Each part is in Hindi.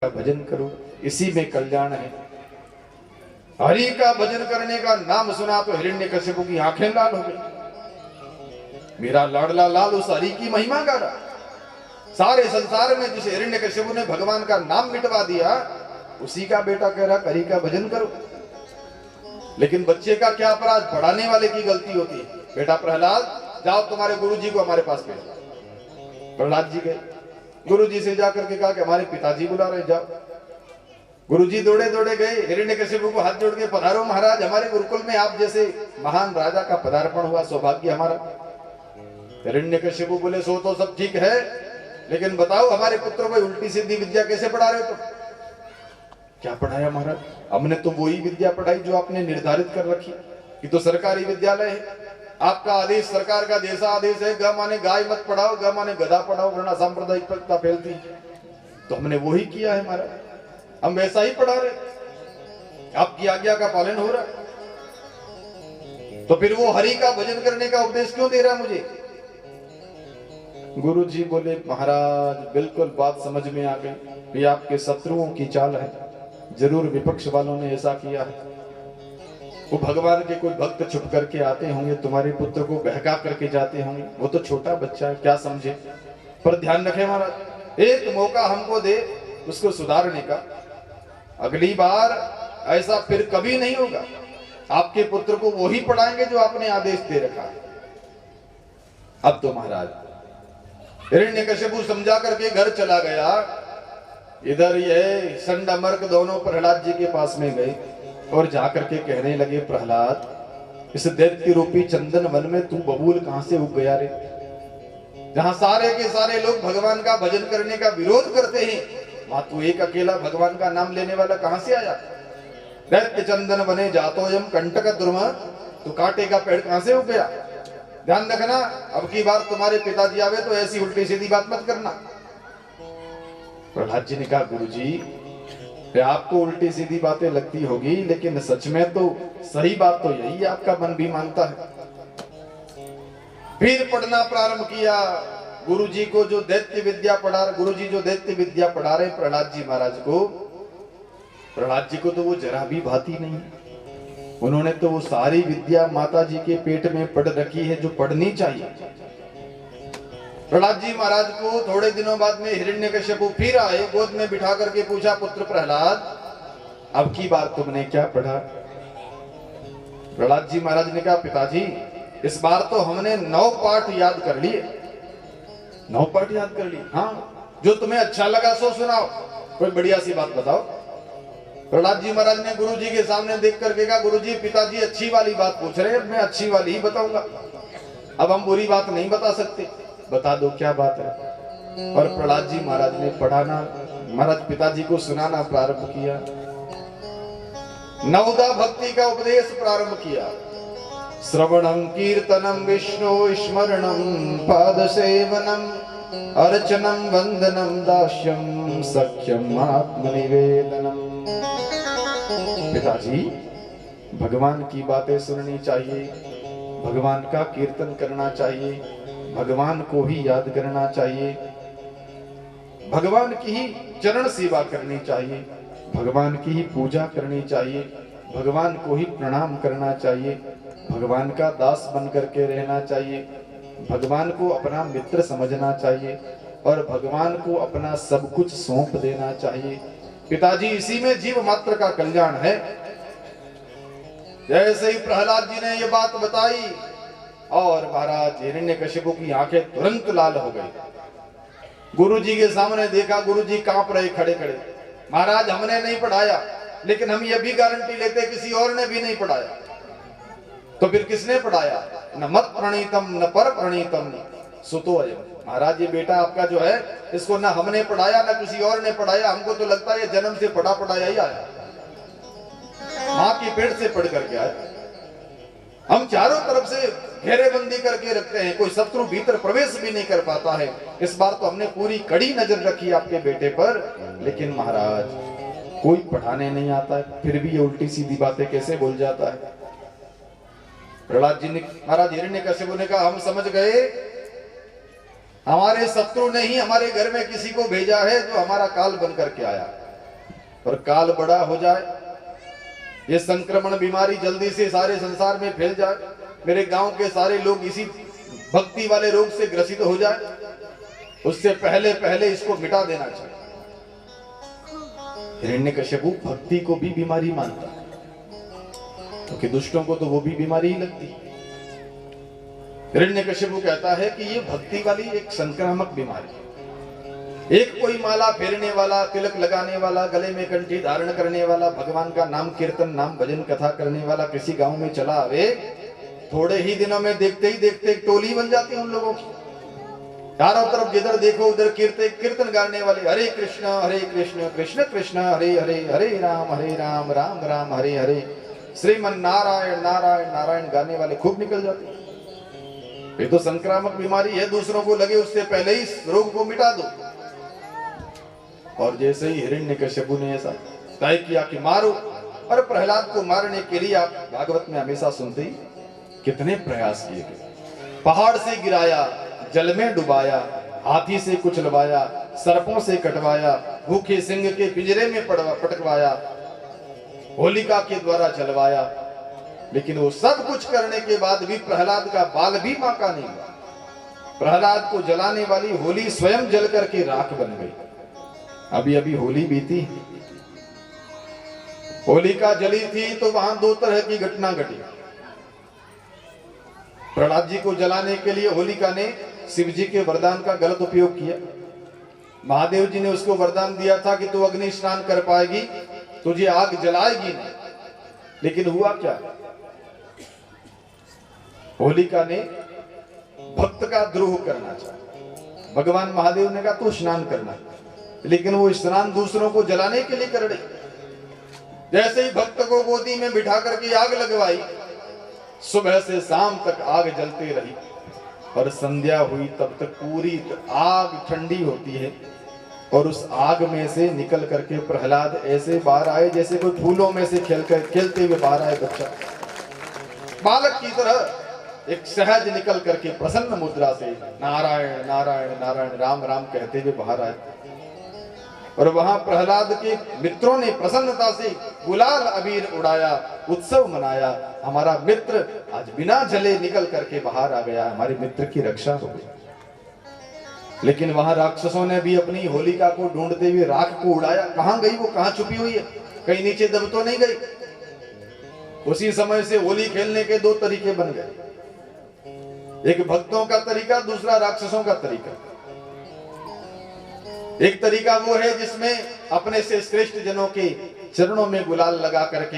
का भजन करो, इसी में कल्याण है। हरि का भजन करने का नाम सुना तो हिरण्यकशिपु की आंखें लाल हो गई। मेरा लाडला लाल उस हरि की महिमा गा रहा। सारे संसार में जिस हिरण्यकशिपु ने भगवान का नाम मिटवा दिया, उसी का बेटा कह रहा हरि का भजन करो। लेकिन बच्चे का क्या अपराध, पढ़ाने वाले की गलती होती है। बेटा प्रहलाद, जाओ तुम्हारे गुरुजी को हमारे पास भेजो। प्रहलाद जी गए, गुरुजी से जाकर के कहा कि हमारे पिताजी बुला रहे, जाओ। गुरुजी दौड़े दौड़े गए, हिरण्यकशिपु को हाथ जोड़ के, पधारो महाराज, हमारे गुरुकुल में आप जैसे महान राजा का पदार्पण हुआ, सौभाग्य हमारा। हिरण्यकशिपु बोले, सो तो सब ठीक है, लेकिन बताओ हमारे पुत्र को उल्टी सीधी विद्या कैसे पढ़ा रहे हो तुम? क्या पढ़ाया महाराज? हमने तो वही विद्या पढ़ाई जो आपने निर्धारित कर रखी। ये तो सरकारी विद्यालय है, आपका आदेश, सरकार का जैसा आदेश है, ग माने गाय मत पढ़ाओ, ग माने गधा पढ़ाओ, वरना सांप्रदायिकता फैलती। तो हमने वही किया है महाराज, हम वैसा ही पढ़ा रहे, आपकी आज्ञा का पालन हो रहा है। तो फिर वो हरि का भजन करने का उपदेश क्यों दे रहा है मुझे? गुरुजी बोले, महाराज बिल्कुल बात समझ में आ गई, ये आपके शत्रुओं की चाल है, जरूर विपक्ष वालों ने ऐसा किया है। वो भगवान के कोई भक्त छुप करके आते होंगे, तुम्हारे पुत्र को बहका करके जाते होंगे, वो तो छोटा बच्चा है, क्या समझे। पर ध्यान रखें महाराज, एक मौका हमको दे उसको सुधारने का, अगली बार ऐसा फिर कभी नहीं होगा। आपके पुत्र को वो ही पढ़ाएंगे जो आपने आदेश दे रखा है। अब तो महाराज हिरण्यकशिपु समझा करके घर चला गया। इधर ये संड अमर्क दोनों प्रहलाद जी के पास में गए और जाकर के कहने लगे, प्रहलाद, इस दैत्य रूपी चंदन वन में तू बबूल कहां से उग गया रे? जहां सारे के सारे लोग भगवान का भजन करने का विरोध करते हैं, वहां तू एक अकेला भगवान का नाम लेने वाला कहां से आया? दैत्य चंदन बने जातोयम कंटक द्रुम, तू कांटे का पेड़ कहां से उग गया? ध्यान रखना, अब की बार तुम्हारे पिताजी आवे तो ऐसी उल्टी सीधी बात मत करना। प्रहलाद जी ने कहा, गुरुजी आपको उल्टी सीधी बातें लगती होगी, लेकिन सच में तो सही बात तो यही है, आपका मन भी मानता है। फिर पढ़ना प्रारंभ किया। गुरुजी को जो दैत्य विद्या पढ़ा, गुरुजी जो दैत्य विद्या पढ़ा रहे प्रहलाद जी महाराज को, प्रहलाद जी को तो वो जरा भी भाती नहीं। उन्होंने तो वो सारी विद्या माता जी के पेट में पढ़ रखी है जो पढ़नी चाहिए। प्रहलाद जी महाराज को थोड़े दिनों बाद में हिरण्यकशिपु फिर आए, गोद में बिठा करके पूछा, पुत्र प्रहलाद, अब की बार तुमने क्या पढ़ा? प्रहलाद जी महाराज ने कहा, पिताजी इस बार तो हमने 9 पाठ याद कर लिए। 9 पाठ याद कर लिए? हाँ, जो तुम्हें अच्छा लगा सो सुनाओ, कोई बढ़िया सी बात बताओ। प्रहलाद जी महाराज ने गुरु जी के सामने देख करके कहा, गुरु जी पिताजी अच्छी वाली बात पूछ रहे हैं, मैं अच्छी वाली ही बताऊंगा, अब हम बुरी बात नहीं बता सकते, बता दो क्या बात है। और प्रहलाद जी महाराज ने पढ़ाना, महाराज पिताजी को सुनाना प्रारंभ किया। नवदा भक्ति का उपदेश प्रारंभ किया। श्रवणम कीर्तनम विष्णु स्मरणम पाद सेवनम अर्चनम वंदनम दास्यम सख्यम आत्मनिवेदनम। पिताजी भगवान की बातें सुननी चाहिए, भगवान का कीर्तन करना चाहिए, भगवान को ही याद करना चाहिए, भगवान की ही चरण सेवा करनी चाहिए, भगवान की ही पूजा करनी चाहिए, भगवान को ही प्रणाम करना चाहिए, भगवान का दास बन करके रहना चाहिए, भगवान को अपना मित्र समझना चाहिए और भगवान को अपना सब कुछ सौंप देना चाहिए। पिताजी इसी में जीव मात्र का कल्याण है। जैसे ही प्रहलाद जी ने ये बात बताई और महाराज हिरण्यकशिपु की आंखें तुरंत लाल हो गई। गुरुजी के सामने देखा, गुरुजी कांप रहे खड़े खड़े। महाराज हमने नहीं पढ़ाया, लेकिन हम ये भी गारंटी लेते किसी और ने भी नहीं पढ़ाया। तो फिर किसने पढ़ाया? न मत प्रणीतम न पर प्रणीतम सुतो अयम। महाराज ये बेटा आपका जो है, इसको न हमने पढ़ाया न किसी और ने पढ़ाया, हमको तो लगता है ये जन्म से पढ़ा पढ़ाया ही आया, माँ की पेट से पढ़ करके आया। हम चारों तरफ से घेरेबंदी करके रखते हैं, कोई शत्रु भीतर प्रवेश भी नहीं कर पाता है। इस बार तो हमने पूरी कड़ी नजर रखी आपके बेटे पर, लेकिन महाराज कोई पढ़ाने नहीं आता है, फिर भी ये उल्टी सीधी बातें कैसे बोल जाता है। प्रहलाद जी ने, महाराज हिरण्यकशिपु ने कहा, हम समझ गए हमारे शत्रु ने ही हमारे घर में किसी को भेजा है जो हमारा काल बन करके आया। और काल बड़ा हो जाए, ये संक्रमण बीमारी जल्दी से सारे संसार में फैल जाए, मेरे गांव के सारे लोग इसी भक्ति वाले रोग से ग्रसित हो जाए, उससे पहले पहले इसको मिटा देना चाहिए। हिरण्यकश्यपु भक्ति को भी बीमारी मानता है, क्योंकि दुष्टों को तो वो भी बीमारी ही लगती है। हिरण्यकश्यपु कहता है कि ये भक्ति वाली एक संक्रामक बीमारी है। एक कोई माला फेरने वाला, तिलक लगाने वाला, गले में कंठी धारण करने वाला, भगवान का नाम कीर्तन, नाम भजन, कथा करने वाला किसी गांव में चला आवे, थोड़े ही दिनों में देखते ही देखते एक टोली बन जाती है उन लोगों की। चारों तरफ जिधर देखो उधर कीर्तन गाने वाले, हरे कृष्ण कृष्ण कृष्ण हरे हरे, हरे राम राम राम हरे हरे, श्रीमन नारायण नारायण नारायण गाने वाले खूब निकल जाते हैं। ये तो संक्रामक बीमारी है, दूसरों को लगे उससे पहले ही रोग को मिटा दो। और जैसे ही हिरण्यकश्यपु ने ऐसा तय किया कि मारो, और प्रहलाद को मारने के लिए आप भागवत में हमेशा सुनते ही कितने प्रयास किए गए। पहाड़ से गिराया, जल में डुबाया, हाथी से कुचलवाया, सर्पों से कटवाया, भूखे सिंह के पिंजरे में पटकवाया, होलिका के द्वारा जलवाया, लेकिन वो सब कुछ करने के बाद भी प्रहलाद का बाल भी बांका नहीं हुआ। प्रहलाद को जलाने वाली होली स्वयं जल करके राख बन गई। अभी अभी होली बीती, होलिका जली थी तो वहां दो तरह की घटना घटी। प्रहलाद जी को जलाने के लिए होलिका ने शिव जी के वरदान का गलत उपयोग किया। महादेव जी ने उसको वरदान दिया था कि तू अग्नि स्नान कर पाएगी, तुझे आग जलाएगी नहीं, लेकिन हुआ क्या? होलिका ने भक्त का द्रोह करना चाहा। भगवान महादेव ने कहा तू स्नान करना, लेकिन वो स्नान दूसरों को जलाने के लिए कर रही। जैसे ही भक्त को गोदी में बिठा करके आग लगवाई, सुबह से शाम तक आग जलती रही, और संध्या हुई तब तक पूरी आग ठंडी होती है, और उस आग में से निकल करके प्रहलाद ऐसे बाहर आए जैसे कोई फूलों में से खेलते हुए बाहर आए बच्चा, बालक की तरह एक सहज निकल करके प्रसन्न मुद्रा से नारायण नारायण नारायण राम राम कहते हुए बाहर आए। और वहां प्रहलाद के मित्रों ने प्रसन्नता से गुलाल अबीर उड़ाया, उत्सव मनाया। हमारा मित्र आज बिना जले निकल करके बाहर आ गया, हमारे मित्र की रक्षा हो गई। लेकिन वहां राक्षसों ने भी अपनी होलिका को ढूंढते हुए राख को उड़ाया। कहां गई वो, कहां छुपी हुई है, कहीं नीचे दब तो नहीं गई। उसी समय से होली खेलने के दो तरीके बन गए, एक भक्तों का तरीका, दूसरा राक्षसों का तरीका। एक तरीका वो है जिसमें अपने से श्रेष्ठ जनों के चरणों में गुलाल लगा करके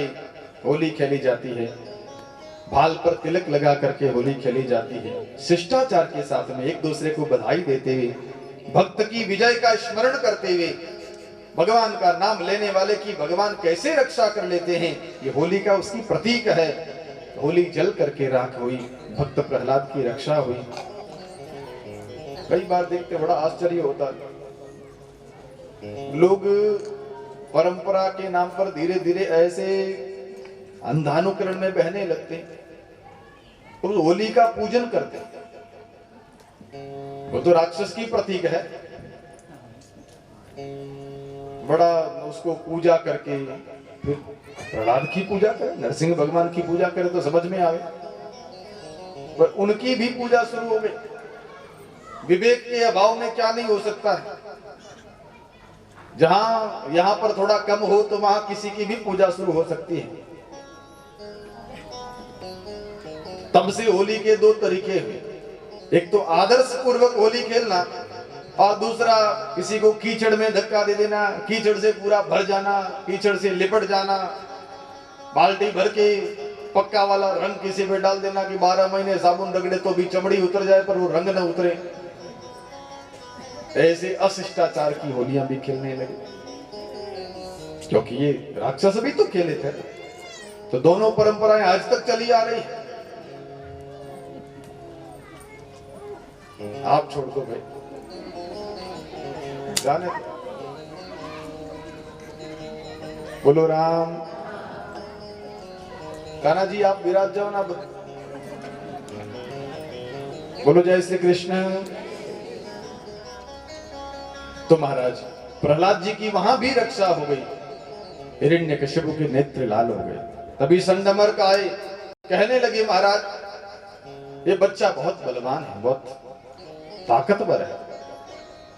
होली खेली जाती है, भाल पर तिलक लगा करके होली खेली जाती है, शिष्टाचार के साथ में एक दूसरे को बधाई देते हुए, भक्त की विजय का स्मरण करते हुए, भगवान का नाम लेने वाले की भगवान कैसे रक्षा कर लेते हैं, ये होली का उसकी प्रतीक है। होली जल करके राख हुई, भक्त प्रहलाद की रक्षा हुई। कई बार देखते बड़ा आश्चर्य होता है, लोग परंपरा के नाम पर धीरे धीरे ऐसे अंधानुकरण में बहने लगते हैं, तो होली का पूजन करते हैं। वो तो राक्षस की प्रतीक है, बड़ा उसको पूजा करके फिर प्रहलाद की पूजा करे, नरसिंह भगवान की पूजा करे तो समझ में आवे, पर उनकी भी पूजा शुरू हो गई। विवेक के अभाव में क्या नहीं हो सकता है। जहां यहां पर थोड़ा कम हो तो वहां किसी की भी पूजा शुरू हो सकती है। तब से होली के दो तरीके हैं, एक तो आदर्श पूर्वक होली खेलना, और दूसरा किसी को कीचड़ में धक्का दे देना, कीचड़ से पूरा भर जाना, कीचड़ से लिपट जाना, बाल्टी भर के पक्का वाला रंग किसी पे डाल देना कि 12 महीने साबुन रगड़े तो भी चमड़ी उतर जाए पर वो रंग न उतरे। ऐसे अशिष्टाचार की होलियां भी खेलने लगे, क्योंकि ये राक्षस भी तो खेले थे। तो दोनों परंपराएं आज तक चली आ रही है। आप छोड़ दो भाई, जाने बोलो राम। कान्हा जी आप विराज जाओ ना, बोलो जय श्री कृष्ण। तो महाराज प्रहलाद जी की वहां भी रक्षा हो गई, हिरण्यकश्यप के नेत्र लाल हो गए। तभी संडमर्क आए, कहने लगे महाराज ये बच्चा बहुत बलवान है, बहुत ताकतवर है,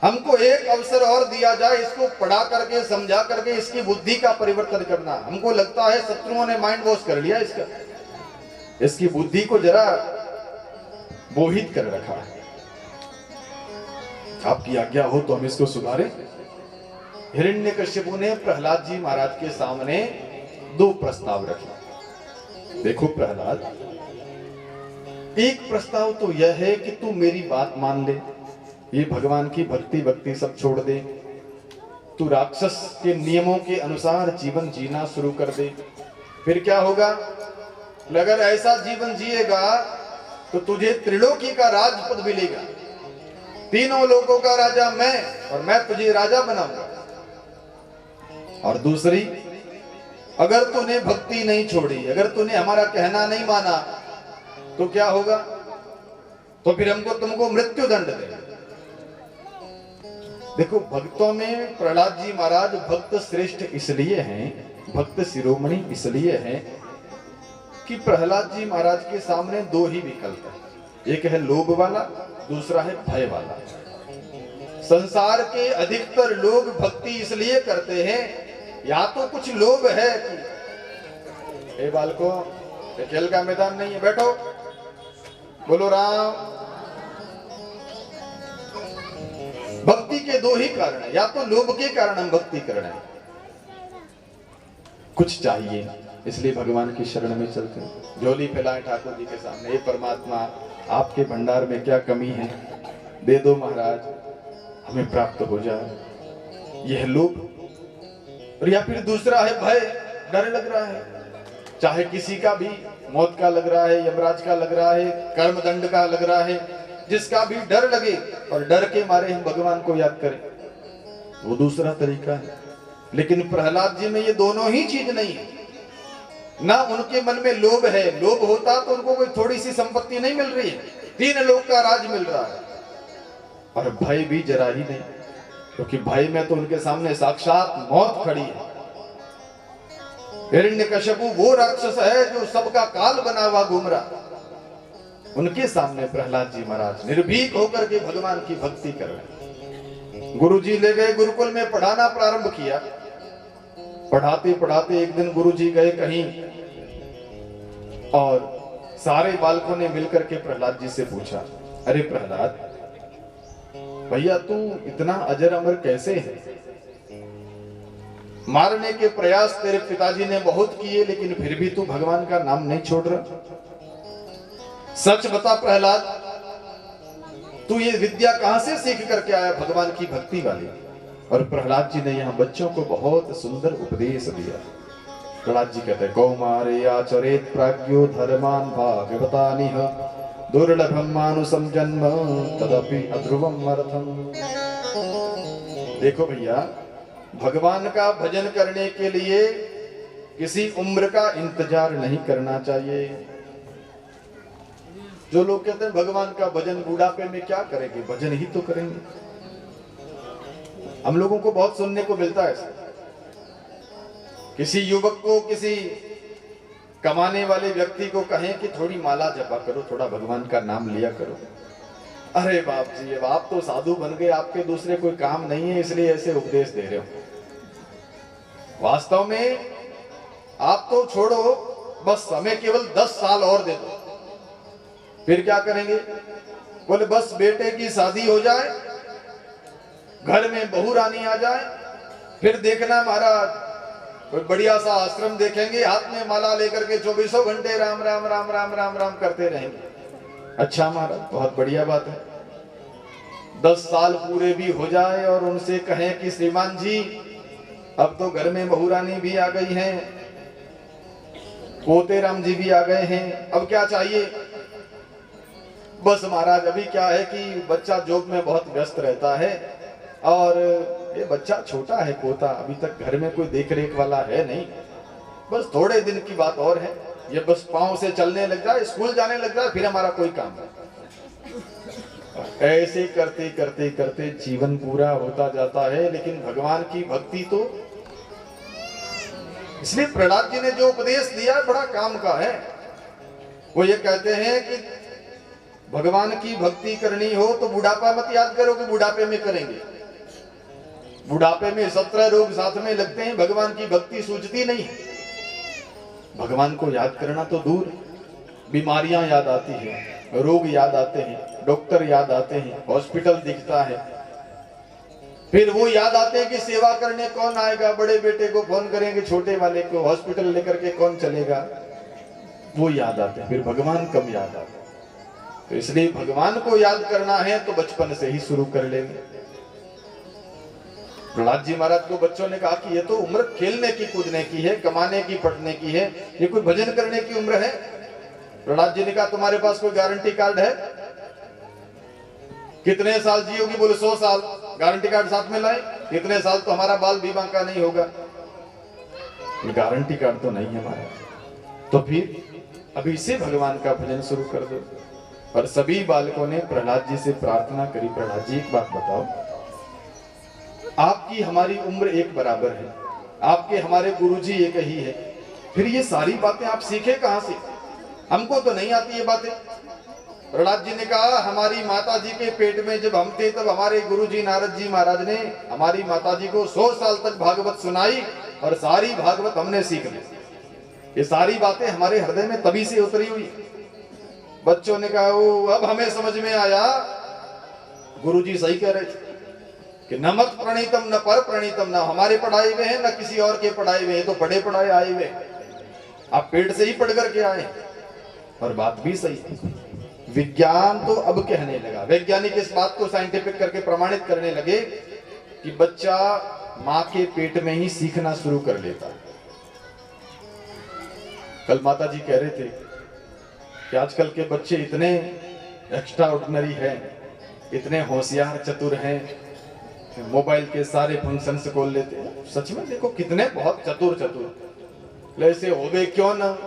हमको एक अवसर और दिया जाए, इसको पढ़ा करके समझा करके इसकी बुद्धि का परिवर्तन करना। हमको लगता है शत्रुओं ने माइंड वॉश कर लिया इसका, इसकी बुद्धि को जरा मोहित कर रखा है, आपकी आज्ञा हो तो हम इसको सुधारें। हिरण्यकश्यप ने प्रहलाद जी महाराज के सामने दो प्रस्ताव रखे। देखो प्रहलाद, एक प्रस्ताव तो यह है कि तू मेरी बात मान ले, ये भगवान की भक्ति सब छोड़ दे, तू राक्षस के नियमों के अनुसार जीवन जीना शुरू कर दे। फिर क्या होगा, अगर ऐसा जीवन जिएगा तो तुझे त्रिलोकी का राजपद मिलेगा, तीनों लोगों का राजा मैं, और मैं तुझे राजा बनाऊंगा। और दूसरी, अगर तूने भक्ति नहीं छोड़ी, अगर तूने हमारा कहना नहीं माना तो क्या होगा, तो फिर हमको तुमको मृत्यु दंड देगा। देखो भक्तों में प्रहलाद जी महाराज भक्त श्रेष्ठ इसलिए हैं, भक्त शिरोमणि इसलिए हैं कि प्रहलाद जी महाराज के सामने दो ही विकल्प है, एक है लोभ वाला, दूसरा है भय वाला। संसार के अधिकतर लोग भक्ति इसलिए करते हैं, या तो कुछ लोभ है कि बालको खेल का मैदान नहीं है, बैठो बोलो राम। भक्ति के दो ही कारण है, या तो लोभ के कारण हम भक्ति कर रहे हैं, कुछ चाहिए इसलिए भगवान की शरण में चलते हैं, झोली फैलाए ठाकुर जी के सामने, हे परमात्मा आपके भंडार में क्या कमी है, दे दो महाराज, हमें प्राप्त हो जाए, यह लोभ। और या फिर दूसरा है भय, डर लग रहा है, चाहे किसी का भी मौत का लग रहा है, यमराज का लग रहा है, कर्मदंड का लग रहा है, जिसका भी डर लगे और डर के मारे हम भगवान को याद करें, वो दूसरा तरीका है। लेकिन प्रहलाद जी में ये दोनों ही चीज नहीं है, ना उनके मन में लोभ है, लोभ होता तो उनको कोई थोड़ी सी संपत्ति नहीं मिल रही है, 3 लोक का राज मिल रहा है, और भय भी जरा ही नहीं, क्योंकि भय में तो उनके सामने साक्षात मौत खड़ी है। हिरण्यकश्यपु वो राक्षस है जो सबका काल बना हुआ घूम रहा, उनके सामने प्रहलाद जी महाराज निर्भीक होकर के भगवान की भक्ति कर रहे। गुरुजी ले गए गुरुकुल में, पढ़ाना प्रारंभ किया, पढ़ाते पढ़ाते एक दिन गुरुजी गए कहीं, और सारे बालकों ने मिलकर के प्रहलाद जी से पूछा, अरे प्रहलाद भैया तू इतना अजर अमर कैसे है, मारने के प्रयास तेरे पिताजी ने बहुत किए, लेकिन फिर भी तू भगवान का नाम नहीं छोड़ रहा, सच बता प्रहलाद, तू ये विद्या कहां से सीख करके आया भगवान की भक्ति वाली। और प्रहलाद जी ने यहाँ बच्चों को बहुत सुंदर उपदेश दिया। प्रहलाद जी कहते हैं, कौमारे आचरेत प्राज्ञो धर्मान भागवतानिह दुर्लभम मानुषम जन्म तदपि अध्रुवम अर्थम। देखो भैया, भगवान का भजन करने के लिए किसी उम्र का इंतजार नहीं करना चाहिए। जो लोग कहते हैं भगवान का भजन बुढ़ापे में क्या करेंगे, भजन ही तो करेंगे। हम लोगों को बहुत सुनने को मिलता है, किसी युवक को, किसी कमाने वाले व्यक्ति को कहें कि थोड़ी माला जपा करो, थोड़ा भगवान का नाम लिया करो। अरे बाप जी, अब आप तो साधु बन गए, आपके दूसरे कोई काम नहीं है इसलिए ऐसे उपदेश दे रहे हो। वास्तव में आप तो छोड़ो, बस हमें केवल 10 साल और दे दो, फिर क्या करेंगे? बोले बस बेटे की शादी हो जाए, घर में बहू रानी आ जाए, फिर देखना महाराज कोई बढ़िया सा आश्रम देखेंगे, हाथ में माला लेकर के 24 घंटे राम राम राम राम राम राम करते रहेंगे। अच्छा महाराज, बहुत बढ़िया बात है। 10 साल पूरे भी हो जाए और उनसे कहें कि श्रीमान जी अब तो घर में बहू रानी भी आ गई हैं, पोते राम जी भी आ गए हैं, अब क्या चाहिए? बस महाराज अभी क्या है कि बच्चा जॉब में बहुत व्यस्त रहता है और ये बच्चा छोटा है, पोता, अभी तक घर में कोई देख रेख वाला है नहीं, बस थोड़े दिन की बात और है, ये बस पांव से चलने लग जाए, स्कूल जाने लग जाए, फिर हमारा कोई काम नहीं। ऐसे करते करते करते जीवन पूरा होता जाता है, लेकिन भगवान की भक्ति तो इसलिए प्रहलाद जी ने जो उपदेश दिया बड़ा काम का है। वो ये कहते हैं कि भगवान की भक्ति करनी हो तो बुढ़ापा मत याद करो कि बुढ़ापे में करेंगे। बुढ़ापे में 17 रोग साथ में लगते हैं, भगवान की भक्ति सूझती नहीं। भगवान को याद करना तो दूर, बीमारियां याद आती है, रोग याद आते हैं, डॉक्टर याद आते हैं, हॉस्पिटल दिखता है, फिर वो याद आते हैं कि सेवा करने कौन आएगा, बड़े बेटे को फोन करेंगे, छोटे वाले को हॉस्पिटल लेकर के कौन चलेगा, वो याद आते हैं, फिर भगवान कम याद आते हैं। तो इसलिए भगवान को याद करना है तो बचपन से ही शुरू कर लेंगे। प्रहलाद जी महाराज को बच्चों ने कहा कि ये तो उम्र खेलने की कूदने की है, कमाने की पढ़ने की है, ये कोई भजन करने की उम्र है। प्रहलाद जी ने कहा तुम्हारे पास कोई गारंटी कार्ड है, कितने साल जियोगी? बोले 100 साल। गारंटी कार्ड साथ में लाए, कितने साल तो हमारा बाल बीमा का नहीं होगा। गारंटी कार्ड तो नहीं है हमारा, तो फिर अभी से भगवान का भजन शुरू कर दो। और सभी बालकों ने प्रहलाद जी से प्रार्थना करी, प्रहलाद जी एक बात बताओ, आपकी हमारी उम्र एक बराबर है, आपके हमारे गुरुजी एक ही है, फिर ये सारी बातें आप सीखे कहां से? हमको तो नहीं आती ये बातें। प्रहलाद जी ने कहा हमारी माता जी के पेट में जब हम थे तब हमारे गुरुजी नारद जी महाराज ने हमारी माता जी को 100 साल तक भागवत सुनाई और सारी भागवत हमने सीख ली। ये सारी बातें हमारे हृदय में तभी से उतरी हुई। बच्चों ने कहा ओ अब हमें समझ में आया, गुरुजी सही कह रहे थे कि न मत प्रणीतम न पर प्रणीतम, न हमारे पढ़ाए हुए हैं न किसी और के पढ़ाए हुए हैं, तो पढ़े पढ़ाए आए हुए, आप पेट से ही पढ़ करके आए। और बात भी सही है, विज्ञान तो अब कहने लगा, वैज्ञानिक इस बात को साइंटिफिक करके प्रमाणित करने लगे कि बच्चा मां के पेट में ही सीखना शुरू कर लेता है। कल माता जी कह रहे थे कि आजकल के बच्चे इतने एक्स्ट्रा ऑर्डिनरी हैं, इतने होशियार चतुर हैं, मोबाइल के सारे फंक्शंस खोल लेते हैं। सच में देखो कितने बहुत चतुर चतुर ऐसे हो गए क्यों ना।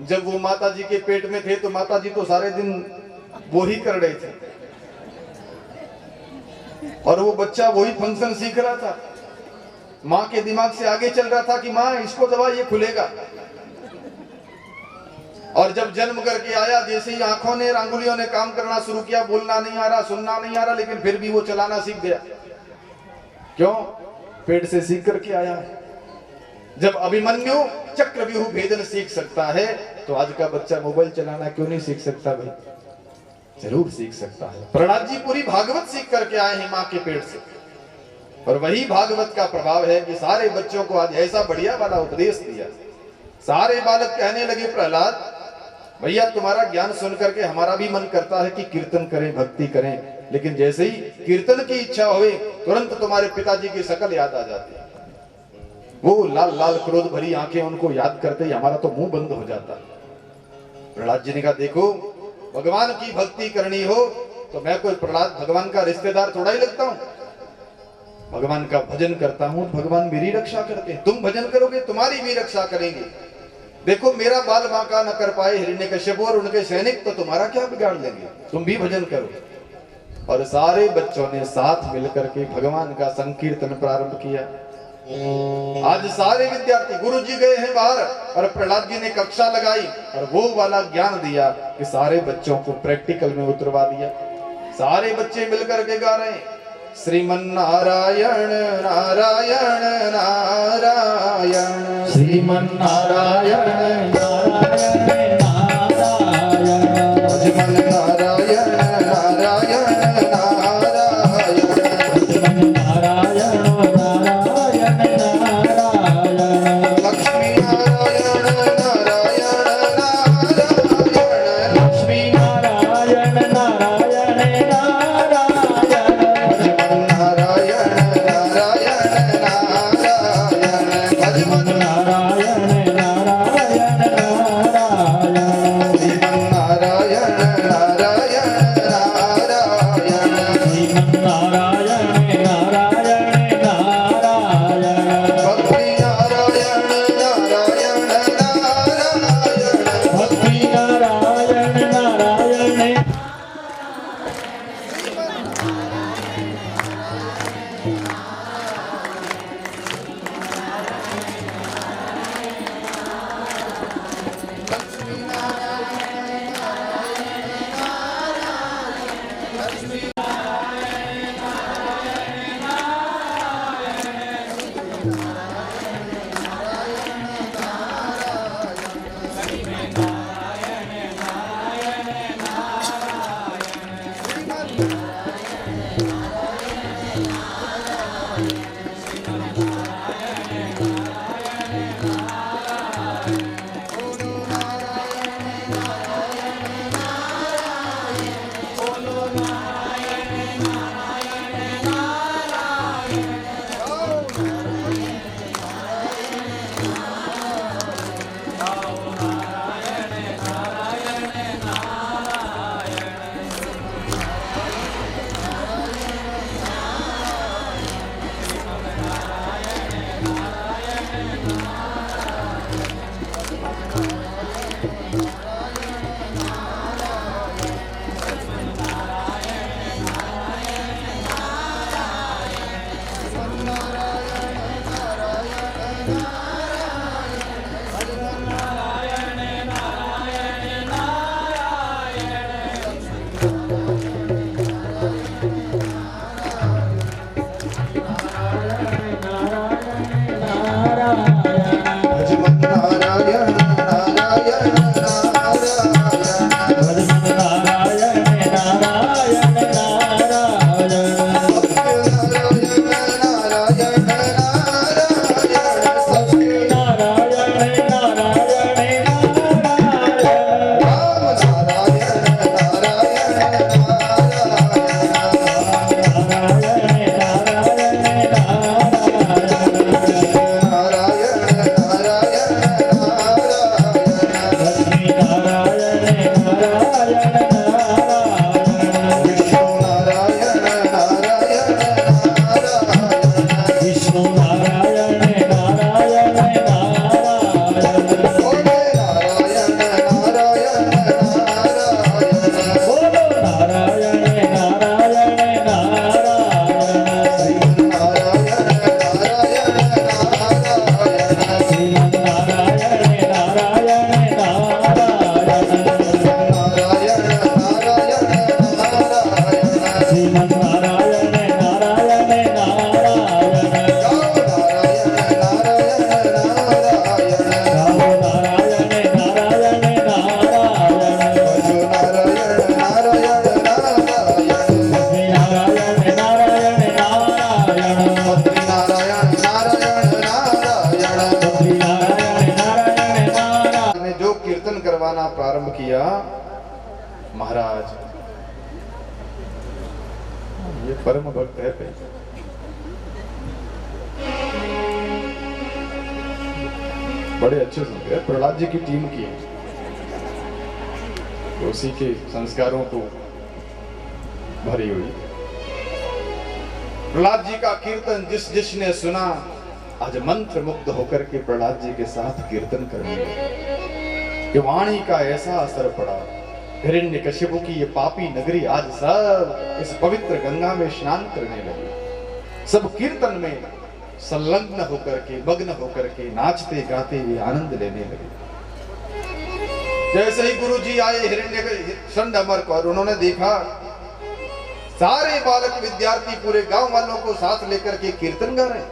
जब वो माता जी के पेट में थे तो माता जी तो सारे दिन वो ही कर रहे थे और वो बच्चा वही फंक्शन सीख रहा था, माँ के दिमाग से आगे चल रहा था कि माँ इसको दबा ये खुलेगा। और जब जन्म करके आया, जैसे ही आंखों ने अंगुलियों ने काम करना शुरू किया, बोलना नहीं आ रहा, सुनना नहीं आ रहा, लेकिन फिर भी वो चलाना सीख गया। क्यों? पेट से सीख करके आया है। जब अभिमन्यु चक्रव्यूह भेदन सीख सकता है तो आज का बच्चा मोबाइल चलाना क्यों नहीं सीख सकता? भाई जरूर सीख सकता है। प्रहलाद जी पूरी भागवत सीख करके आए हैं मां के पेट से, और वही भागवत का प्रभाव है कि सारे बच्चों को आज ऐसा बढ़िया वाला उपदेश दिया। सारे बालक कहने लगे प्रहलाद भैया तुम्हारा ज्ञान सुन करके हमारा भी मन करता है कि कीर्तन करें, भक्ति करें, लेकिन जैसे ही कीर्तन की इच्छा हुई तुरंत तुम्हारे पिताजी की शकल याद आ जाती है। वो लाल लाल क्रोध भरी आंखें, उनको याद करते ही हमारा तो मुंह बंद हो जाता। प्रहलाद जी ने कहा देखो भगवान की भक्ति करनी हो तो मैं कोई प्रहलाद भगवान का रिश्तेदार थोड़ा ही लगता हूं। भगवान का भजन करता हूं तो भगवान मेरी रक्षा करते हैं, तुम भजन करोगे तुम्हारी भी रक्षा करेंगे। देखो मेरा बाल बांका न कर पाए हिरण्यकश्यप और उनके सैनिक, तो तुम्हारा क्या बिगाड़ लेंगे, तुम भी भजन करो। और सारे बच्चों ने साथ मिलकर के भगवान का संकीर्तन प्रारंभ किया। आज सारे विद्यार्थी, गुरुजी गए हैं बाहर और प्रहलाद जी ने कक्षा लगाई और वो वाला ज्ञान दिया कि सारे बच्चों को प्रैक्टिकल में उतरवा दिया। सारे बच्चे मिलकर के गा रहे हैं श्रीमन नारायण नारायण नारायण, श्रीमन नारायण नारायण नारायण, श्रीमन नारायण नारायण नारायण, श्रीमन नारायण नारायण नारायण, लक्ष्मी नारायण नारायण नारायण, लक्ष्मी नारायण नारायण नारायण, नारायण नारायण नारायण, भजमन नारायण नारायण नारायण, प्रारंभ किया महाराज, ये परम भक्त है भाई। बड़े अच्छे सुनते हैं, प्रहलाद जी की टीम की है, तो उसी के संस्कारों को भरी हुई। प्रहलाद जी का कीर्तन जिसने सुना आज मंत्र मुग्ध होकर के प्रहलाद जी के साथ कीर्तन करने लगे। ये वाणी का ऐसा असर पड़ा, हिरण्यकशिपु की ये पापी नगरी आज सब इस पवित्र गंगा में स्नान करने लगी। सब कीर्तन में संलग्न होकर के, मग्न होकर के नाचते गाते हुए आनंद लेने लगे। जैसे ही गुरु जी आए हिरण्यकशिपु अमर को, और उन्होंने देखा सारे बालक विद्यार्थी पूरे गांव वालों को साथ लेकर के कीर्तन गा रहे।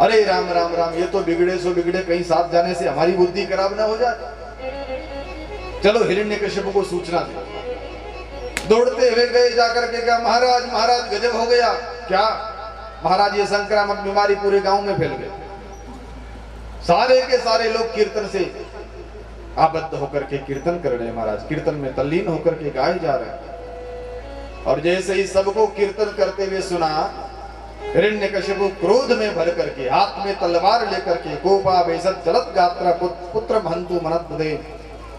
अरे राम राम राम, ये तो बिगड़े सो बिगड़े, कहीं साथ जाने से हमारी बुद्धि खराब ना हो जाए। चलो हिरण्यकशिपु को सूचना दी। दौड़ते हुए गए, जाकर के कहा महाराज महाराज गजब हो गया। क्या महाराज, ये संक्रामक बीमारी पूरे गांव में फैल गई। सारे के सारे लोग कीर्तन से आबद्ध होकर के कीर्तन कर रहे हैं महाराज, कीर्तन में तल्लीन होकर के गाए जा रहे हैं। और जैसे ही सबको कीर्तन करते हुए सुना, हिरण्यकशिपु क्रोध में भर करके हाथ में तलवार लेकर के कोपावेशत चलत गात्रा पुत्र हंतु मनद्दे,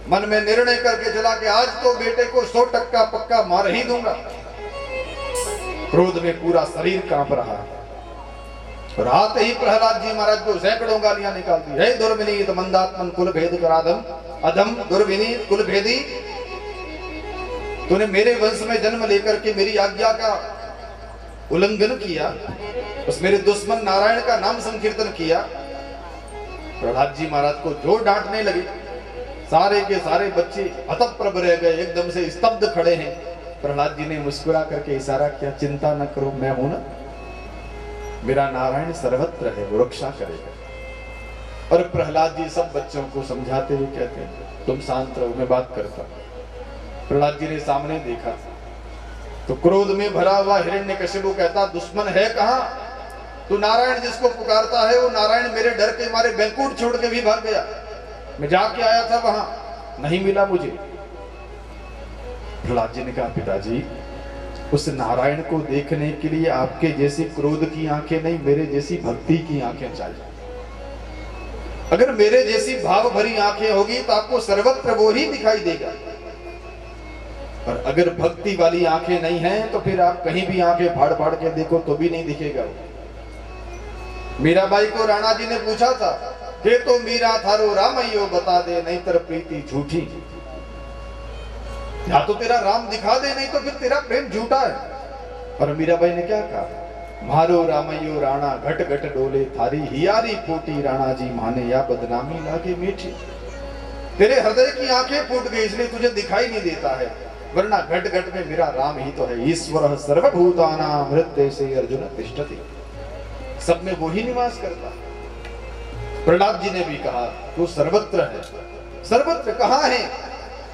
मन में निर्णय करके चला कि आज तो बेटे को 100% पक्का मार ही दूंगा। क्रोध में पूरा शरीर कांप रहा। और आते ही प्रहलाद जी महाराज को सैकड़ों गालियां निकाल दी। हे दुर्विनीत मंदात्मन कुल भेद कराधम, अधम दुर्विनीत कुल भेदी, तूने मेरे वंश में जन्म लेकर के मेरी आज्ञा का उल्लंघन किया, उस मेरे दुश्मन नारायण का नाम संकीर्तन किया। प्रहलाद जी महाराज को जो डांटने लगे, सारे के सारे बच्चे हतप्रभ रह गए, एकदम से स्तब्ध खड़े हैं। प्रहलाद जी ने मुस्कुरा करके इशारा किया, चिंता न करो, मैं हूं ना, मेरा नारायण सर्वत्र है, वो रक्षा करेगा। और प्रहलाद जी सब बच्चों को समझाते हुए कहते हैं, तुम शांत रहो, मैं बात करता हूं। प्रहलाद जी ने सामने देखा तो क्रोध में भरा हुआ हिरण्यकशिपु कहता, दुश्मन है कहां? तू नारायण जिसको पुकारता है वो नारायण मेरे डर के मारे बैंकुट छोड़ के भी भाग गया। मैं जाके आया था वहां, नहीं मिला मुझे। प्रहलाद जी ने कहा, पिताजी उस नारायण को देखने के लिए आपके जैसी क्रोध की आंखें नहीं, मेरे जैसी भक्ति की आंखें चाहिए। अगर मेरे जैसी भाव भरी आंखें होगी तो आपको सर्वत्र वो ही दिखाई देगा, और अगर भक्ति वाली आंखें नहीं हैं तो फिर आप कहीं भी आंखें फाड़ फाड़ के देखो तो भी नहीं दिखेगा। मीराबाई को राणा जी ने पूछा था कि तो मीरा थारो रामैयो बता दे, नहीं तर प्रीति झूठी। या तो तेरा राम दिखा दे, नहीं तो फिर तेरा प्रेम झूठा है। और मीराबाई ने क्या कहा, मारो रामैयो राणा घट घट डोले, थारी हियारी फूटी राणा जी माने, या बदनामी लागे मीठी। तेरे हृदय की आंखें फूट गई इसलिए तुझे दिखाई नहीं देता है, वरना घट घट में मेरा राम ही तो है। ईश्वर सर्वभूतानां हृदय से अर्जुन तिष्ठति, सब में वो ही निवास करता है। प्रहलाद जी ने भी कहा तू सर्वत्र है, सर्वत्र कहाँ है?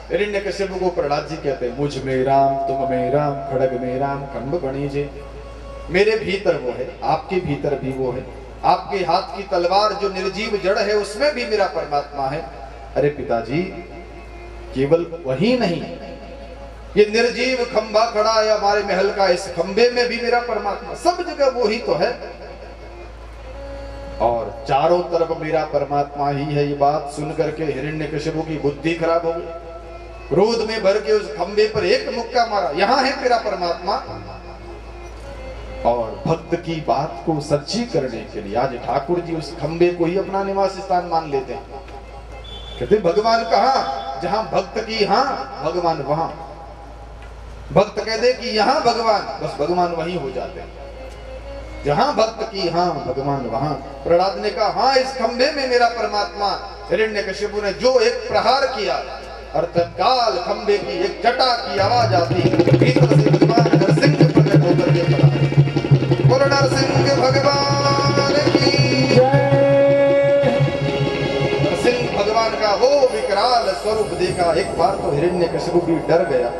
हिरण्यकश्यप को प्रहलाद जी कहते हैं, मुझ में राम तुम में राम खड़ग में राम खंभ बणिजे। मेरे भीतर वो है, आपके भीतर भी वो है, आपके हाथ की तलवार जो निर्जीव जड़ है उसमें भी मेरा परमात्मा है। अरे पिताजी, केवल वही नहीं, ये निर्जीव खंभा खड़ा है हमारे महल का, इस खंभे में भी मेरा परमात्मा, सब जगह वो ही तो है। और चारों तरफ मेरा परमात्मा ही है। ये बात सुन करके हिरण्यकश्यप की बुद्धि खराब हो गई। क्रोध में भर के उस खंभे पर एक मुक्का मारा, यहां है तेरा परमात्मा। और भक्त की बात को सच्ची करने के लिए आज ठाकुर जी उस खंभे को ही अपना निवास स्थान मान लेते हैं। कहते भगवान कहां? जहां भक्त की हां, भगवान वहां। भक्त कह दे कि यहां भगवान, बस भगवान वहीं हो जाते हैं। जहां भक्त की हां, भगवान वहां। प्रहलाद ने कहा हां, इस खंभे में मेरा परमात्मा। हिरण्यकश्यप ने जो एक प्रहार किया और तत्काल खंभे की एक जटा की आवाज आती, भीतर से भगवान नरसिंह प्रकट होकर के खड़ा है। बोलो नरसिंह भगवान की जय। नरसिंह भगवान का वो विकराल स्वरूप देखा, एक बार तो हिरण्यकश्यप भी डर गया,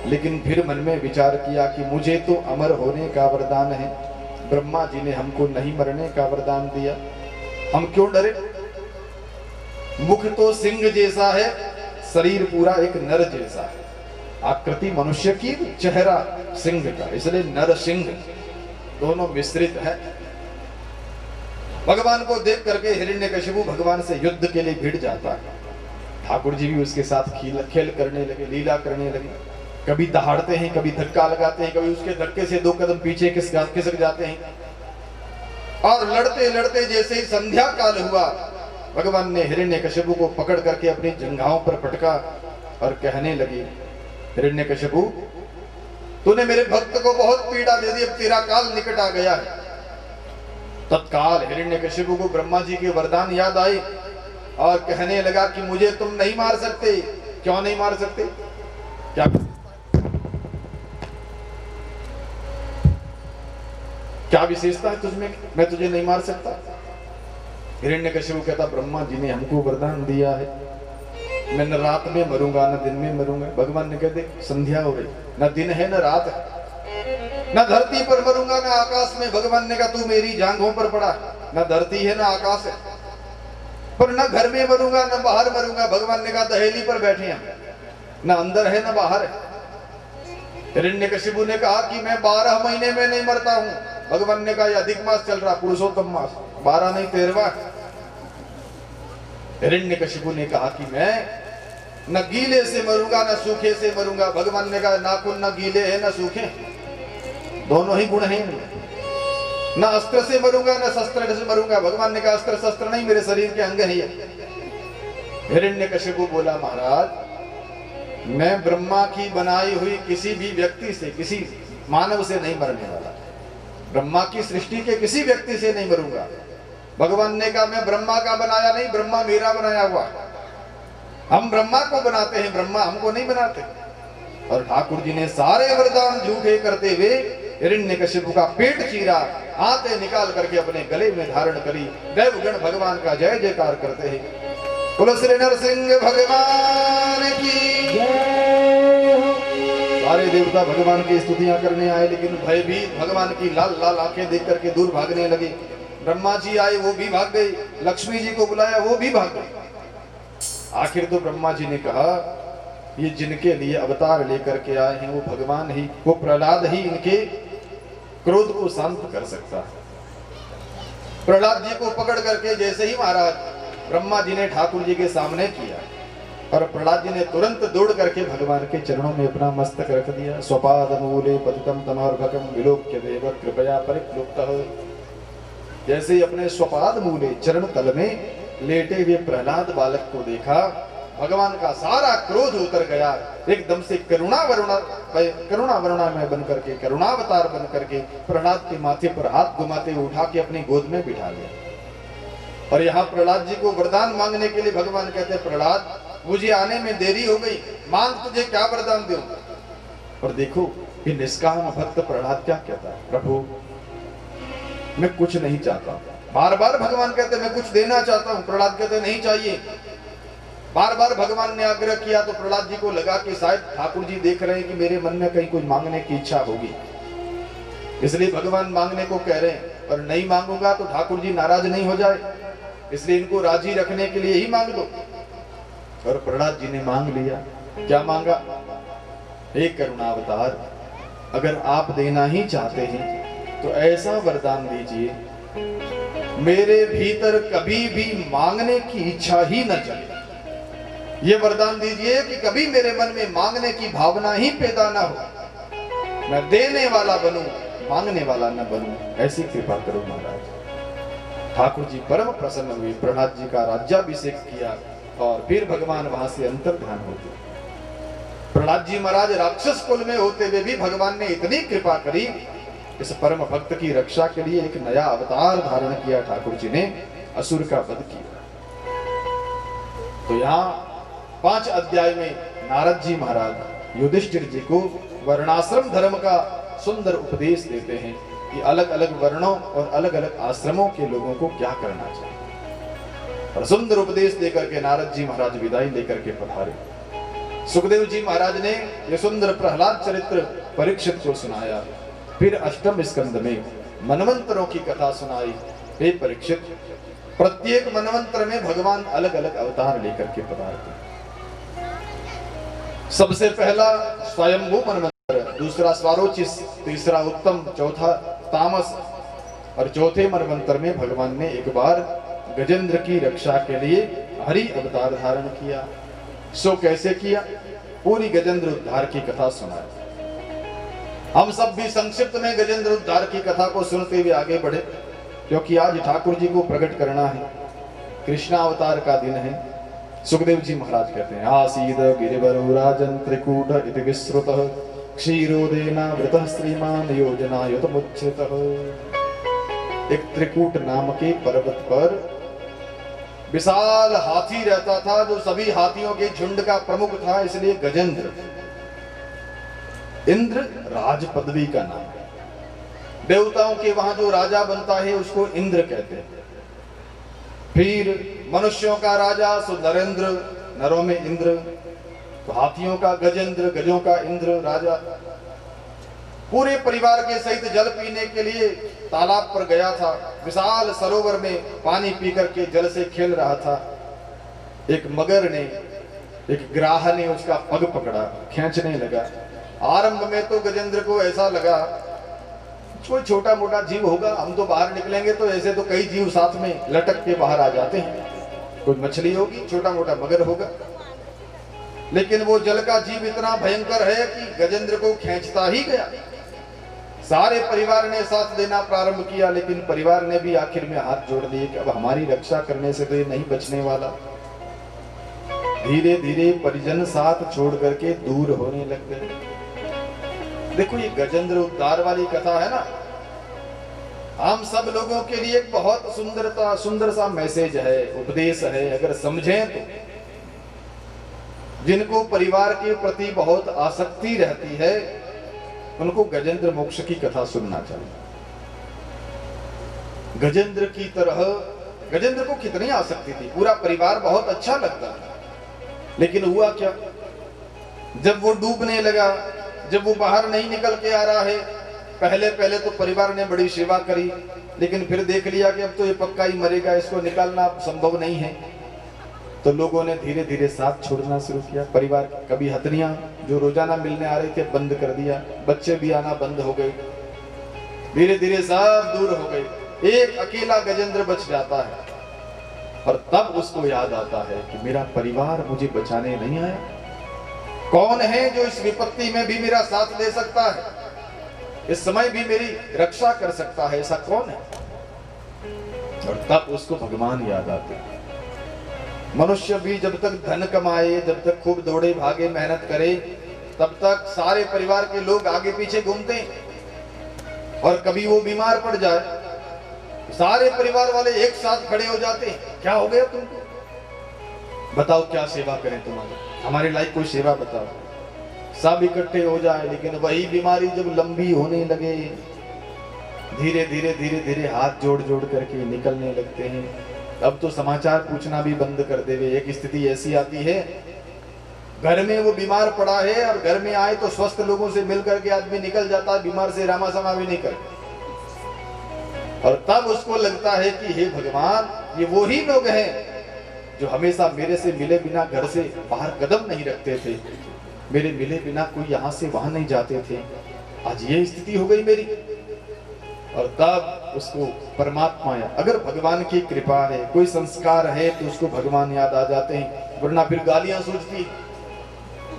लेकिन फिर मन में विचार किया कि मुझे तो अमर होने का वरदान है, ब्रह्मा जी ने हमको नहीं मरने का वरदान दिया, हम क्यों डरे? मुख तो सिंह जैसा है, शरीर पूरा एक नर जैसा है, आकृति मनुष्य की, चेहरा सिंह का, इसलिए नर सिंह दोनों मिश्रित है। भगवान को देख करके हिरण्यकश्यप भगवान से युद्ध के लिए भिड़ जाता है। ठाकुर जी भी उसके साथ खेल करने लगे, लीला करने लगे। कभी दहाड़ते हैं, कभी धक्का लगाते हैं, कभी उसके धक्के से दो कदम पीछे खिसक जाते हैं। और लड़ते लड़ते जैसे ही संध्या काल हुआ, भगवान ने हिरण्यकश्यप को पकड़ करके अपनी जंघाओं पर पटका और कहने लगे, हिरण्यकश्यप तूने मेरे भक्त को बहुत पीड़ा दे दी, अब तेरा काल निकट आ गया है। तत्काल हिरण्यकश्यप को ब्रह्मा जी के वरदान याद आए और कहने लगा कि मुझे तुम नहीं मार सकते। क्यों नहीं मार सकते? क्या विशेषता है तुझमें, मैं तुझे नहीं मार सकता? हिरण्यकश्यप कहता ब्रह्मा जी ने हमको वरदान दिया है, मैं न रात में मरूंगा न दिन में मरूंगा। भगवान ने कहते संध्या हो गई, न दिन है न रात है, न धरती पर मरूंगा न आकाश में। भगवान ने कहा तू मेरी जांघों पर पड़ा, न धरती है न आकाश है, पर न घर में मरूंगा न बाहर मरूंगा। भगवान ने कहा दहेली पर बैठे हैं, न अंदर है न बाहर है। हिरण्यकश्यप ने कहा कि मैं 12 महीने में नहीं मरता हूं। भगवान ने कहा अधिक मास चल रहा, पुरुषोत्तम मास, 12 नहीं 13वां। हिरण्यकश्यप ने कहा कि मैं न गीले से मरूंगा न सूखे से मरूंगा। भगवान ने कहा नाखून न गीले है न सूखे, दोनों ही गुण हैं। न अस्त्र से मरूंगा न शस्त्र से मरूंगा। भगवान ने कहा अस्त्र शस्त्र नहीं, मेरे शरीर के अंग ही है। हिरण्यकश्यप बोला महाराज मैं ब्रह्मा की बनाई हुई किसी भी व्यक्ति से, किसी मानव से नहीं मरने वाला, ब्रह्मा की सृष्टि के किसी व्यक्ति से नहीं मरूंगा। भगवान ने कहा मैं ब्रह्मा का बनाया नहीं, ब्रह्मा मेरा बनाया हुआ। हम ब्रह्मा को बनाते हैं, ब्रह्मा हमको नहीं बनाते। और ठाकुर जी ने सारे वरदान झूठे करते हुए हिरण्यकश्यप का पेट चीरा, आते निकाल करके अपने गले में धारण करी। देवगण भगवान का जय जयकार करते हैं। बोलो श्री नरसिंह भगवान की जय। सारे देवता भगवान की स्तुतियां करने आए, लेकिन भयभीत भगवान की लाल लाल आंखें देख करके दूर भागने लगे। ब्रह्मा जी आए, वो भी भाग गए। लक्ष्मी जी को बुलाया, वो भी भाग गए। आखिर तो ब्रह्मा जी ने कहा ये जिनके लिए अवतार लेकर के आए हैं वो भगवान ही, वो प्रहलाद ही इनके क्रोध को शांत कर सकता है। प्रहलाद जी को पकड़ करके जैसे ही महाराज ब्रह्मा जी ने ठाकुर जी के सामने किया, और प्रहलाद जी ने तुरंत दौड़ करके भगवान के चरणों में अपना मस्तक रख दिया। स्वपाद मूले पतितम तमोर्भकम विलोक्य देव कृपया परिप्लुप्तः। जैसे ही अपने स्वपाद मूले चरण तल में लेटे हुए प्रहलाद बालक को देखा, भगवान का सारा क्रोध उतर गया, एकदम से करुणा वरुणा में बन करके, करुणावतार बन करके प्रहलाद के माथे पर हाथ घुमाते हुए उठा के अपनी गोद में बिठा लिया। और यहाँ प्रहलाद जी को वरदान मांगने के लिए भगवान कहते हैं, प्रहलाद मुझे आने में देरी हो गई, मांग तुझे क्या वरदान दूं। और देखो ये निष्काम भक्त प्रहलाद क्या कहता है, प्रभु मैं कुछ नहीं चाहता। बार बार भगवान कहते मैं कुछ देना चाहता हूं, प्रहलाद कहते नहीं चाहिए। बार बार भगवान ने आग्रह किया तो प्रहलाद जी को लगा कि शायद ठाकुर जी देख रहे हैं कि मेरे मन में कहीं कुछ मांगने की इच्छा होगी, इसलिए भगवान मांगने को कह रहे हैं। और नहीं मांगूंगा तो ठाकुर जी नाराज नहीं हो जाए, इसलिए इनको राजी रखने के लिए ही मांग दो। और प्रहलाद जी ने मांग लिया। क्या मांगा, हे करुणावतार अगर आप देना ही चाहते हैं तो ऐसा वरदान दीजिए मेरे भीतर कभी भी मांगने की इच्छा ही न जगे। ये वरदान दीजिए कि कभी मेरे मन में मांगने की भावना ही पैदा ना हो, मैं देने वाला बनूं, मांगने वाला न बनूं, ऐसी कृपा करो महाराज। ठाकुर जी परम प्रसन्न हुए, प्रहलाद जी का राज्याभिषेक किया और फिर भगवान वहां से अंतर्ध्यान हो गए। प्रहलाद जी महाराज राक्षस कुल में होते हुए भी भगवान ने इतनी कृपा करी, इस परम भक्त की रक्षा के लिए एक नया अवतार धारण किया ठाकुर जी ने, असुर का वध किया। तो यहाँ 5 अध्याय में नारद जी महाराज युधिष्ठिर जी को वर्णाश्रम धर्म का सुंदर उपदेश देते हैं कि अलग अलग वर्णों और अलग अलग आश्रमों के लोगों को क्या करना चाहिए। और सुंदर उपदेश देकर के नारद जी महाराज विदाई लेकर के पधारे। सुखदेव जी महाराज ने यह सुंदर प्रहलाद चरित्र परीक्षित को सुनाया। फिर अष्टम स्कंद में मनवंतरों की कथा सुनाई। हे परीक्षित, प्रत्येक मनवंतर में भगवान अलग अलग अवतार लेकर के पधारते। सबसे पहला स्वयंभू मनवंतर, दूसरा स्वारोचिस, तीसरा उत्तम, चौथा तामस। और चौथे मनवंतर में भगवान ने एक बार गजेंद्र की रक्षा के लिए हरि अवतार धारण किया। सो कैसे किया, पूरी गजेंद्र उद्धार की कथा सुनाई। हम सब भी संक्षिप्त में गजेंद्र उद्धार की कथा को सुनते हुए आगे बढ़े, क्योंकि आज ठाकुर जी को प्रकट करना है, कृष्णावतार का दिन है। सुखदेव जी महाराज कहते हैं, आसीद गिरिवरो राजन त्रिकूट इति विश्रुतः क्षीरोदेनावृतः श्रीमान योजनायुतमुच्छ्रितः। एक त्रिकूट नाम के पर्वत पर विशाल हाथी रहता था, जो सभी हाथियों के झुंड का प्रमुख था, इसलिए गजेंद्र। इंद्र राज पदवी का नाम है। देवताओं के वहां जो राजा बनता है उसको इंद्र कहते हैं। फिर मनुष्यों का राजा सो नरेंद्र, नरों में इंद्र। तो हाथियों का गजेंद्र, गजों का इंद्र राजा। पूरे परिवार के सहित जल पीने के लिए तालाब पर गया था। विशाल सरोवर में पानी पी करके जल से खेल रहा था। एक मगर ने, एक ग्राह ने उसका पग पकड़ा, खींचने लगा। आरंभ में तो गजेंद्र को ऐसा लगा कोई छोटा मोटा जीव होगा, हम तो बाहर निकलेंगे तो ऐसे तो कई जीव साथ में लटक के बाहर आ जाते हैं, कोई मछली होगी, छोटा मोटा मगर होगा। लेकिन वो जल का जीव इतना भयंकर है कि गजेंद्र को खींचता ही गया। सारे परिवार ने साथ देना प्रारंभ किया, लेकिन परिवार ने भी आखिर में हाथ जोड़ दिए कि अब हमारी रक्षा करने से तो ये नहीं बचने वाला। धीरे धीरे परिजन साथ छोड़ करके दूर होने लग गए। देखो ये गजेंद्र उद्धार वाली कथा है ना, हम सब लोगों के लिए एक बहुत सुंदर सा मैसेज है, उपदेश है। अगर समझें तो जिनको परिवार के प्रति बहुत आसक्ति रहती है उनको गजेंद्र मोक्ष की कथा सुनना चाहिए। गजेंद्र की तरह गजेंद्र को कितनी आसक्ति थी, पूरा परिवार बहुत अच्छा लगता था। लेकिन हुआ क्या, जब वो डूबने लगा, जब वो बाहर नहीं निकल के आ रहा है, पहले तो परिवार ने बड़ी सेवा करी, लेकिन फिर देख लिया कि अब तो ये पक्का ही मरेगा, इसको निकालना संभव नहीं है। तो लोगों ने धीरे धीरे साथ छोड़ना शुरू किया। परिवार कभी हथनियां जो रोजाना मिलने आ रहे थे बंद कर दिया, बच्चे भी आना बंद हो गए, धीरे धीरे सब दूर हो गए। एक अकेला गजेंद्र बच जाता है और तब उसको याद आता है कि मेरा परिवार मुझे बचाने नहीं आया। कौन है जो इस विपत्ति में भी मेरा साथ दे सकता है, इस समय भी मेरी रक्षा कर सकता है, ऐसा कौन है? और तब उसको भगवान याद आते हैं। मनुष्य भी जब तक धन कमाए, जब तक खूब दौड़े भागे मेहनत करे, तब तक सारे परिवार के लोग आगे पीछे घूमते हैं। और कभी वो बीमार पड़ जाए, सारे परिवार वाले एक साथ खड़े हो जाते हैं, क्या हो गया तुमको, बताओ क्या सेवा करें तुम्हारी, हमारे लायक कोई सेवा बताओ। सब इकट्ठे हो जाए, लेकिन वही बीमारी जब लंबी होने लगे, धीरे धीरे धीरे धीरे हाथ जोड़ जोड़ करके निकलने लगते हैं। अब तो समाचार पूछना भी बंद कर देवे। एक स्थिति ऐसी आती है, घर में वो बीमार पड़ा है और घर में आए तो स्वस्थ लोगों से मिलकर के आदमी निकल जाता है, बीमार से रामा समा भी नहीं करता। और तब उसको लगता है कि हे भगवान, ये वो ही लोग हैं जो हमेशा मेरे से मिले बिना घर से बाहर कदम नहीं रखते थे, मेरे मिले बिना कोई यहाँ से वहां नहीं जाते थे, आज ये स्थिति हो गई मेरी। और तब उसको परमात्मा या अगर भगवान की कृपा है, कोई संस्कार है, तो उसको भगवान याद आ जाते हैं, वरना फिर गालियां सूझती,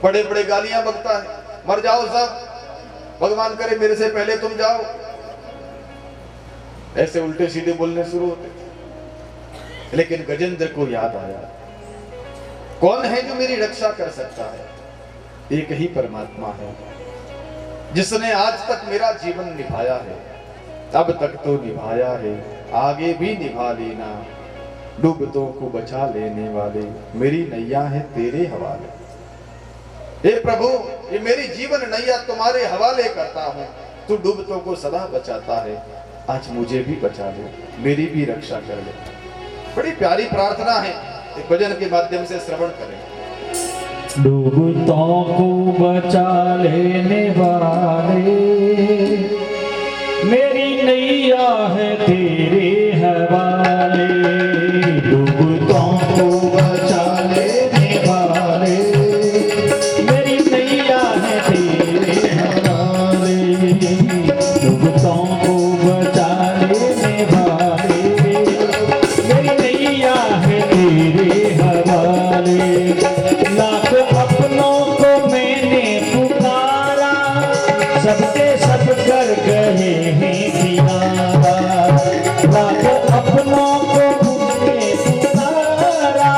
बड़े बड़े गालियां बकता है, मर जाओ सब, भगवान करे मेरे से पहले तुम जाओ, ऐसे उल्टे सीधे बोलने शुरू होते। लेकिन गजेंद्र को याद आया, कौन है जो मेरी रक्षा कर सकता है, एक ही परमात्मा है जिसने आज तक मेरा जीवन निभाया है, अब तक तो निभाया है, आगे भी निभा लेना, डूबतों को बचा लेने वाले, मेरी नैया है तेरे हवाले। हे प्रभु, ये मेरी जीवन नैया तुम्हारे हवाले करता हूँ, तू डूबतों को सदा बचाता है, आज मुझे भी बचा ले, मेरी भी रक्षा कर ले। बड़ी प्यारी प्रार्थना है, एक भजन के माध्यम से श्रवण करें। डूबतों को बचा लेने वाले, मेरी नैया है तेरे हवाले। डूबतों को बचा लेने वाले, मेरी नैया है तेरे हवाले। डूबतों को बचा लेने वाले, मेरी नैया है तेरे हवाले। लाख अपनों को मैंने पुकारा, सबके सब कर गए हैं किनारा। लाख अपनों को मैंने पुकारा,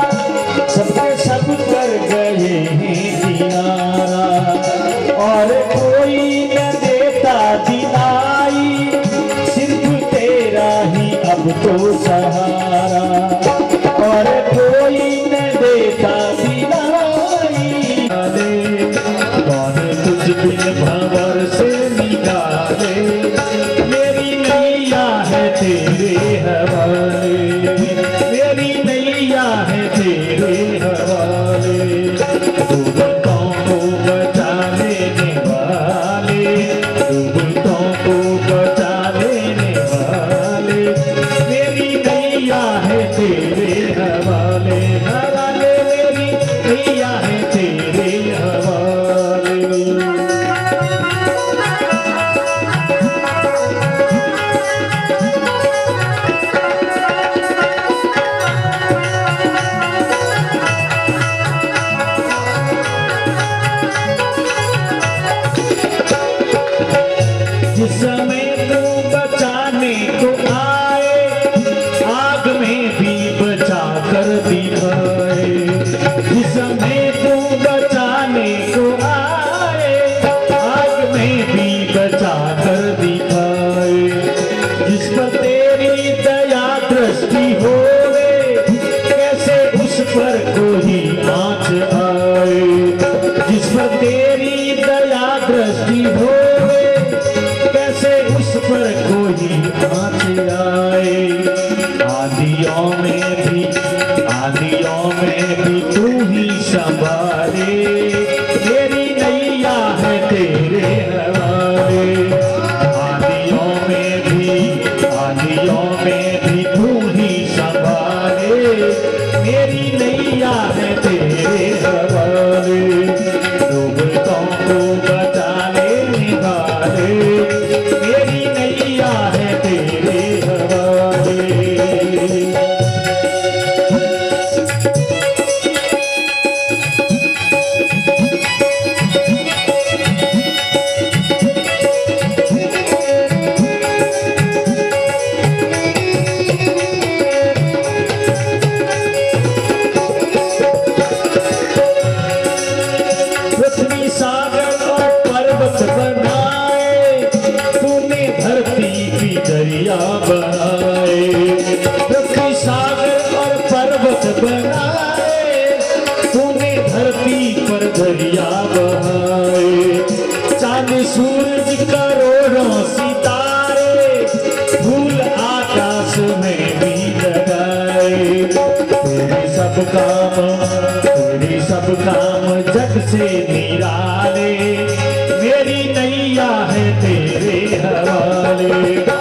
सबके सब कर गए हैं किनारा। और कोई न देता दिलाई, सिर्फ तेरा ही अब तो सहारा। और कोई न देता दिलाई, कौन तुझ बिन भंवर से निकाले, मेरी नैया है तेरे हवाले। मेरी नैया है तेरे हवाले। डूबतों को बचा लेने वाले, डूबतों को बचा लेने वाले, मेरी नैया है तेरे हवाले। हवाले मेरी नैया है तेरे हवाले। जिस समय तू बचाने को आए, आग में भी बचा कर दिखाए। जिस समय तू बचाने को आए, आग में भी बचा कर दिखाए। जिस पर तेरी दया दृष्टि होवे, कैसे उस पर कोई आँच आए। जिस पर तेरी दया दृष्टि होवे, कैसे उस पर कोई आँच आए। आंधियों में भी तू ही संभाले, मेरी नैया है तेरे हवाले। आंधियों में भी तू ही संभाले, मेरी नैया है तेरे हवाले। डूबतों को बचा लेने वाले, मेरी नैया है तेरे हवाले। काम तेरे सब काम जग से निराले, मेरी नैया है तेरे हवाले।